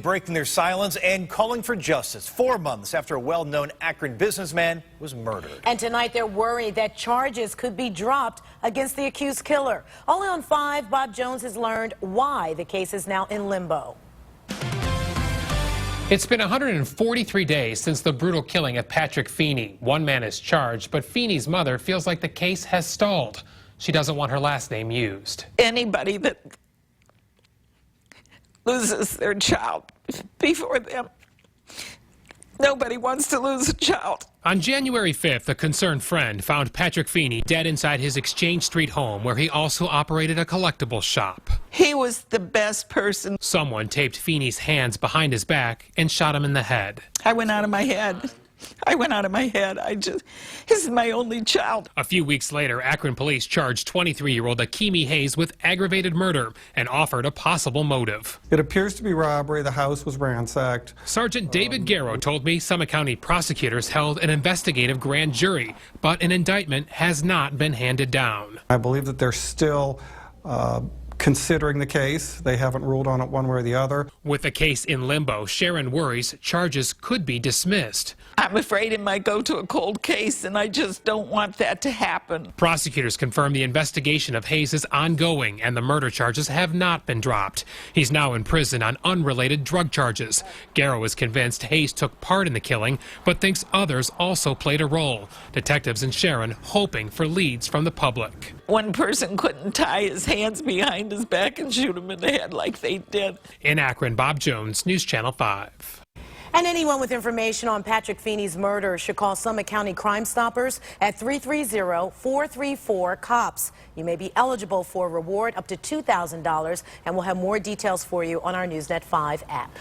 breaking their silence and calling for justice 4 months after a well-known Akron businessman was murdered. And tonight they're worried that charges could be dropped against the accused killer. Only on 5, Bob Jones has learned why the case is now in limbo. It's been 143 days since the brutal killing of Patrick Feeney. One man is charged, but Feeney's mother feels like the case has stalled. She doesn't want her last name used. Anybody that loses their child before them, nobody wants to lose a child. On January 5th, a concerned friend found Patrick Feeney dead inside his Exchange Street home, where he also operated a collectibles shop. He was the best person. Someone taped Feeney's hands behind his back and shot him in the head. I went out of my head. This is my only child. A few weeks later, Akron police charged 23-year-old Akimi Hayes with aggravated murder and offered a possible motive. It appears to be robbery. The house was ransacked. Sergeant David Garrow told me Summit County prosecutors held an investigative grand jury, but an indictment has not been handed down. I believe that they're still considering the case. They haven't ruled on it one way or the other. With the case in limbo, Sharon worries charges could be dismissed. I'm afraid it might go to a cold case, and I just don't want that to happen. Prosecutors confirm the investigation of Hayes is ongoing and the murder charges have not been dropped. He's now in prison on unrelated drug charges. Garrow is convinced Hayes took part in the killing, but thinks others also played a role. Detectives and Sharon hoping for leads from the public. One person couldn't tie his hands behind his back and shoot him in the head like they did. In Akron, Bob Jones, News Channel 5. And anyone with information on Patrick Feeney's murder should call Summit County Crime Stoppers at 330-434-COPS. You may be eligible for a reward up to $2,000, and we'll have more details for you on our NewsNet 5 app.